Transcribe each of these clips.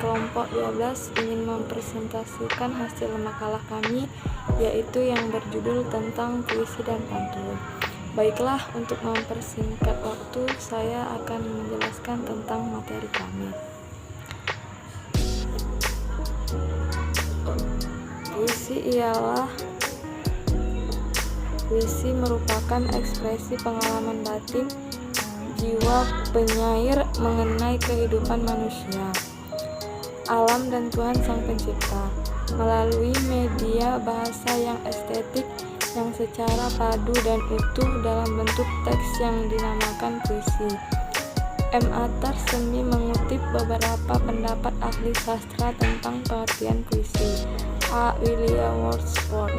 kelompok 12 ingin mempresentasikan hasil makalah kami, yaitu yang berjudul tentang puisi dan pantun. Baiklah, untuk mempersingkat waktu, saya akan menjelaskan tentang materi kami. Puisi merupakan ekspresi pengalaman batin jiwa penyair mengenai kehidupan manusia, alam dan Tuhan Sang Pencipta melalui media bahasa yang estetik yang secara padu dan utuh dalam bentuk teks yang dinamakan puisi. M. Attar Semi mengutip beberapa pendapat ahli sastra tentang pengertian puisi. A. William Wordsworth.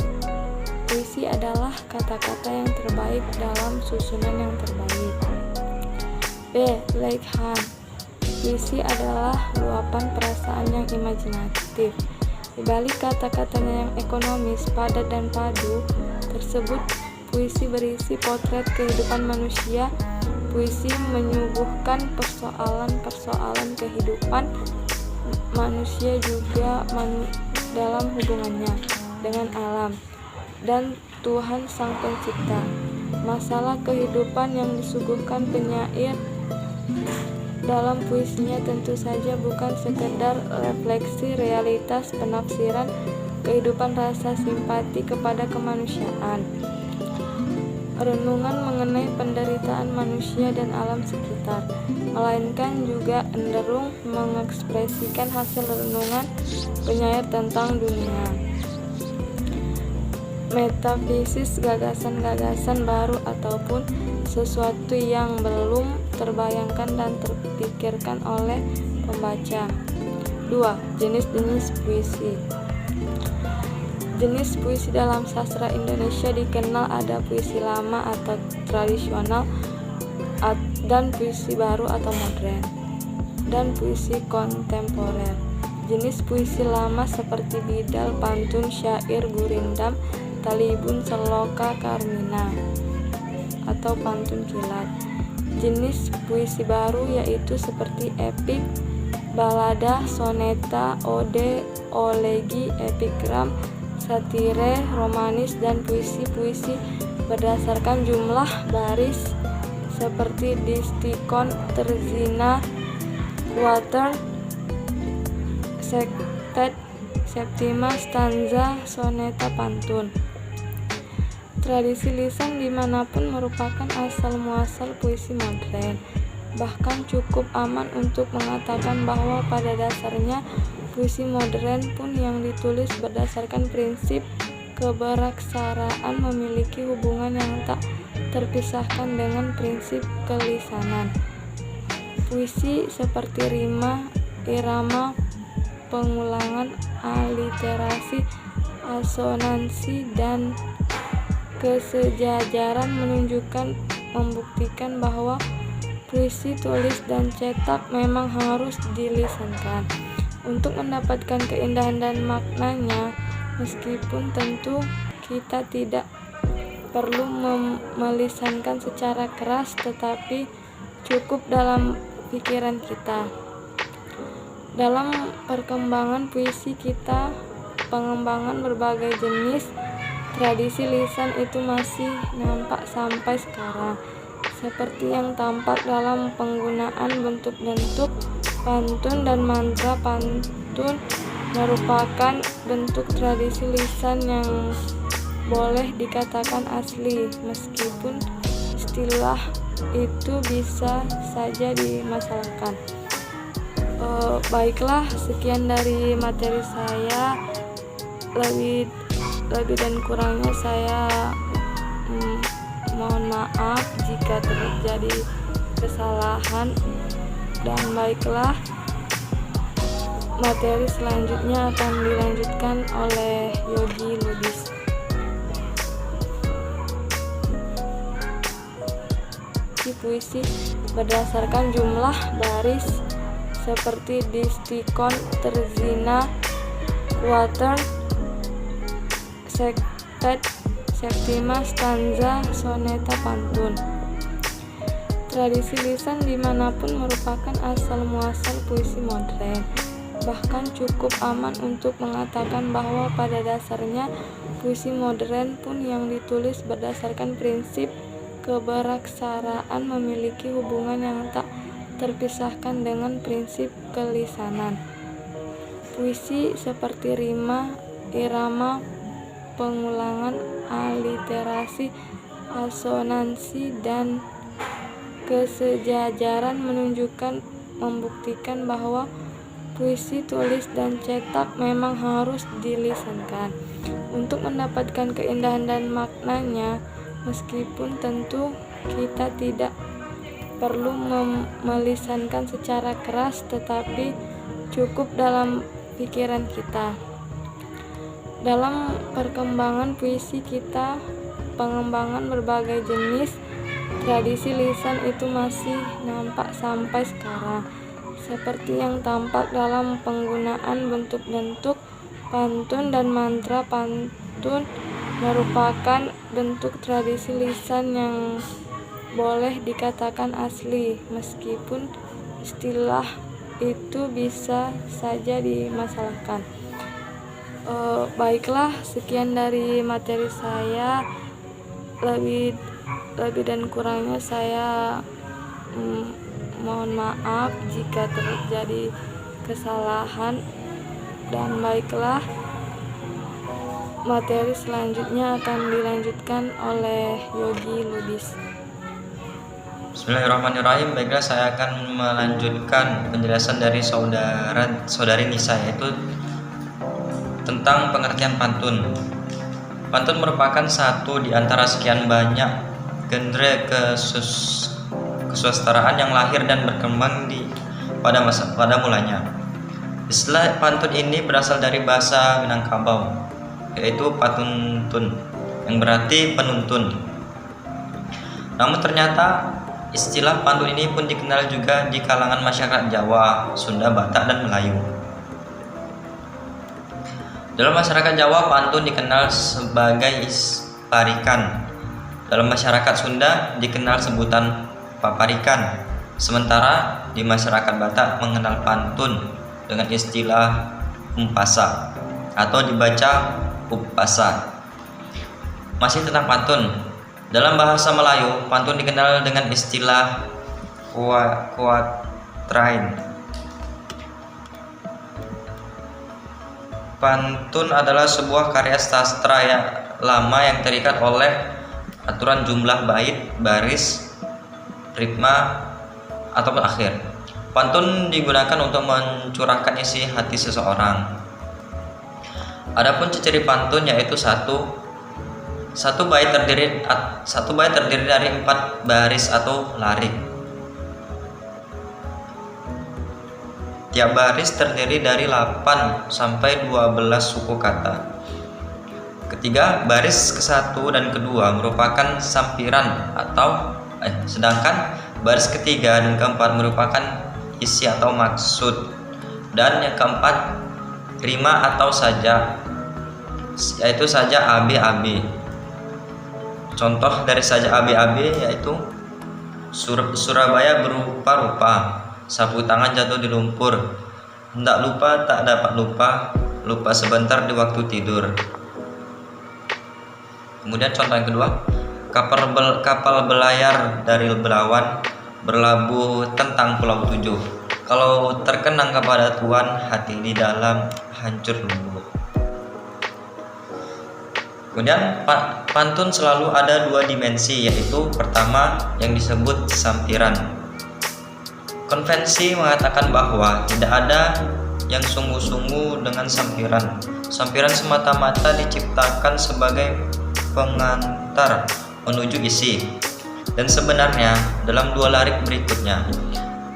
Puisi adalah kata-kata yang terbaik dalam susunan yang terbaik. B. Leigh-Hunt. Puisi adalah luapan perasaan yang imajinatif. Di balik kata-katanya yang ekonomis, padat dan padu tersebut, puisi berisi potret kehidupan manusia. Puisi menyuguhkan persoalan-persoalan kehidupan manusia juga dalam hubungannya dengan alam dan Tuhan Sang Pencipta. Masalah kehidupan yang disuguhkan penyair dalam puisinya tentu saja bukan sekedar refleksi realitas penafsiran kehidupan rasa simpati kepada kemanusiaan, renungan mengenai penderitaan manusia dan alam sekitar, melainkan juga cenderung mengekspresikan hasil renungan penyair tentang dunia, metafisis, gagasan-gagasan baru ataupun sesuatu yang belum terbayangkan dan terpikirkan oleh pembaca. 2. Jenis-jenis puisi. Jenis puisi dalam sastra Indonesia dikenal ada puisi lama atau tradisional dan puisi baru atau modern, dan puisi kontemporer. Jenis puisi lama seperti bidal, pantun, syair, gurindam, talibun, seloka, karmina atau pantun kilat. Jenis puisi baru yaitu seperti epik, balada, soneta, ode, olegi, epigram, satire, romanis, dan puisi-puisi berdasarkan jumlah baris seperti distikon, terzina, quater, sektet, septima, stanza, soneta, pantun. Tradisi lisan dimanapun merupakan asal-muasal puisi modern. Bahkan cukup aman untuk mengatakan bahwa pada dasarnya puisi modern pun yang ditulis berdasarkan prinsip keberaksaraan memiliki hubungan yang tak terpisahkan dengan prinsip kelisanan. Puisi seperti rima, irama, pengulangan, aliterasi, asonansi, dan kesejajaran membuktikan bahwa puisi tulis dan cetak memang harus dilisankan untuk mendapatkan keindahan dan maknanya, meskipun tentu kita tidak perlu melisankan secara keras, tetapi cukup dalam pikiran kita. Dalam perkembangan puisi kita, pengembangan berbagai jenis tradisi lisan itu masih nampak sampai sekarang, seperti yang tampak dalam penggunaan bentuk-bentuk pantun dan mantra. Pantun merupakan bentuk tradisi lisan yang boleh dikatakan asli, meskipun istilah itu bisa saja dimasalahkan. Baiklah, sekian dari materi saya. Lebih dan kurangnya saya mohon maaf jika terjadi kesalahan, dan baiklah, materi selanjutnya akan dilanjutkan oleh Yogi Lubis. Puisi berdasarkan jumlah baris seperti distikon, terzina, quater, sektet, septima, stanza, soneta, pantun. Tradisi lisan dimanapun merupakan asal-muasal puisi modern. Bahkan cukup aman untuk mengatakan bahwa pada dasarnya puisi modern pun yang ditulis berdasarkan prinsip keberaksaraan memiliki hubungan yang tak terpisahkan dengan prinsip kelisanan. Puisi seperti rima, irama, pengulangan, aliterasi, asonansi, dan kesejajaran membuktikan bahwa puisi tulis dan cetak memang harus dilisankan untuk mendapatkan keindahan dan maknanya, meskipun tentu kita tidak perlu melisankan secara keras, tetapi cukup dalam pikiran kita. Dalam perkembangan puisi kita, pengembangan berbagai jenis tradisi lisan itu masih nampak sampai sekarang, seperti yang tampak dalam penggunaan bentuk-bentuk pantun dan mantra. Pantun merupakan bentuk tradisi lisan yang boleh dikatakan asli, meskipun istilah itu bisa saja dimasalahkan. Baiklah, sekian dari materi saya. Lebih dan kurangnya saya mohon maaf jika terjadi kesalahan, dan baiklah, materi selanjutnya akan dilanjutkan oleh Yogi Lubis. Bismillahirrahmanirrahim. Baiklah, saya akan melanjutkan penjelasan dari saudari Nisa, yaitu tentang pengertian pantun. Pantun merupakan satu di antara sekian banyak genre kesusastraan yang lahir dan berkembang pada mulanya. Istilah pantun ini berasal dari bahasa Minangkabau, yaitu patuntun, yang berarti penuntun. Namun ternyata istilah pantun ini pun dikenal juga di kalangan masyarakat Jawa, Sunda, Batak, dan Melayu. Dalam masyarakat Jawa, pantun dikenal sebagai parikan. Dalam masyarakat Sunda dikenal sebutan paparikan. Sementara di masyarakat Batak mengenal pantun dengan istilah umpasa atau dibaca upasa. Masih tentang pantun. Dalam bahasa Melayu, pantun dikenal dengan istilah kuatrain. Pantun adalah sebuah karya sastra yang lama yang terikat oleh aturan jumlah bait, baris, ritma, ataupun akhir. Pantun digunakan untuk mencurahkan isi hati seseorang. Adapun ciri pantun yaitu satu bait terdiri dari 4 baris atau larik. Tiap baris terdiri dari 8 sampai 12 suku kata. Ketiga, baris ke-1 dan kedua merupakan sampiran sedangkan baris ketiga dan keempat merupakan isi atau maksud, dan yang keempat rima atau saja, yaitu saja AB-AB. Contoh dari saja AB-AB yaitu Surabaya berupa-rupa, sapu tangan jatuh di lumpur, hendak lupa tak dapat lupa, lupa sebentar di waktu tidur. Kemudian contoh yang kedua, kapal belayar dari Belawan berlabuh tentang Pulau Tujuh. Kalau terkenang kepada Tuhan, hati di dalam hancur lumpuh. Kemudian pantun selalu ada 2 dimensi, yaitu pertama yang disebut sampiran. Konvensi mengatakan bahwa tidak ada yang sungguh-sungguh dengan sampiran. Sampiran semata-mata diciptakan sebagai pengantar menuju isi. Dan sebenarnya dalam 2 larik berikutnya,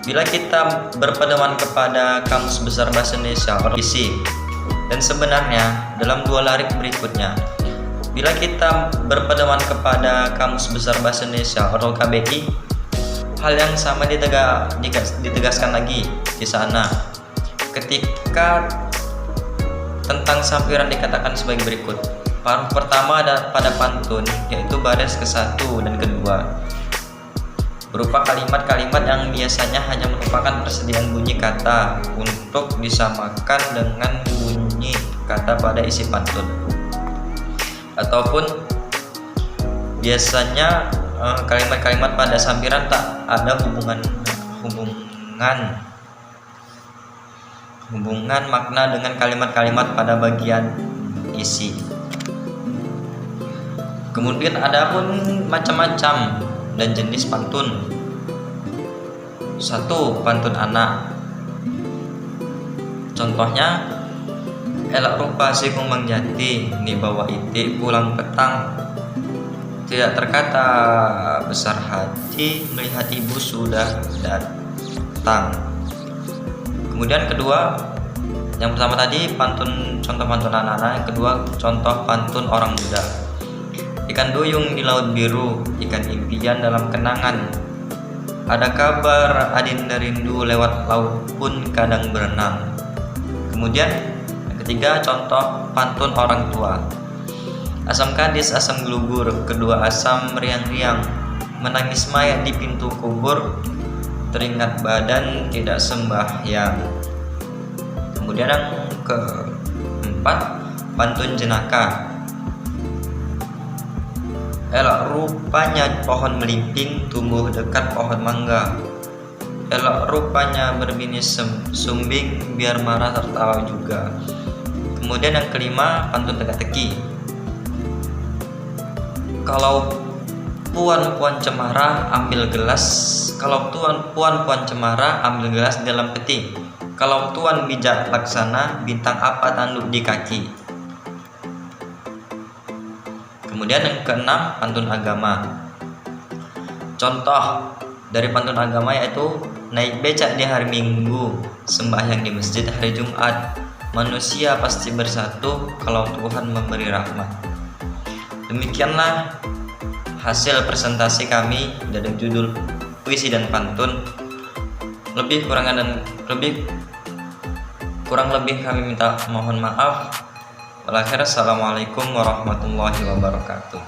bila kita berpedoman kepada Kamus Besar Bahasa Indonesia atau isi, dan sebenarnya dalam 2 larik berikutnya, bila kita berpedoman kepada Kamus Besar Bahasa Indonesia atau KBI, hal yang sama ditegaskan lagi di sana. Ketika tentang sampiran dikatakan sebagai berikut. Paruh pertama ada pada pantun, yaitu baris ke-1 dan kedua. berupa kalimat-kalimat yang biasanya hanya merupakan persediaan bunyi kata untuk disamakan dengan bunyi kata pada isi pantun, ataupun biasanya kalimat-kalimat pada sampiran tak ada hubungan makna dengan kalimat-kalimat pada bagian isi. Kemudian ada pun macam-macam dan jenis pantun. 1. Pantun anak. Contohnya, elak rupa si kumbang jati, ni bawa itik pulang petang. Tidak terkata besar hati melihat ibu sudah datang. Kemudian kedua, yang pertama tadi contoh pantun anak-anak, yang kedua contoh pantun orang muda. Ikan duyung di laut biru, ikan impian dalam kenangan. Ada kabar adinda rindu, lewat laut pun kadang berenang. Kemudian yang ketiga contoh pantun orang tua. Asam kadis, asam gelugur, kedua asam riang-riang. Menangis mayat di pintu kubur, teringat badan tidak sembahyang. Kemudian yang keempat, pantun jenaka. Elok rupanya pohon melimping tumbuh dekat pohon mangga. Elok rupanya berbini sumbing, biar marah tertawa juga. Kemudian yang kelima, pantun teka-teki. Kalau puan-puan cemara ambil gelas, kalau puan-puan cemara ambil gelas dalam peti. Kalau tuan bijak laksana, bintang apa tanduk di kaki. Kemudian yang keenam, pantun agama. Contoh dari pantun agama yaitu naik becak di hari Minggu, sembahyang di masjid hari Jumat. Manusia pasti bersatu kalau Tuhan memberi rahmat. Demikianlah hasil presentasi kami dari judul puisi dan pantun. Kurang lebih kami minta mohon maaf. Assalamualaikum warahmatullahi wabarakatuh.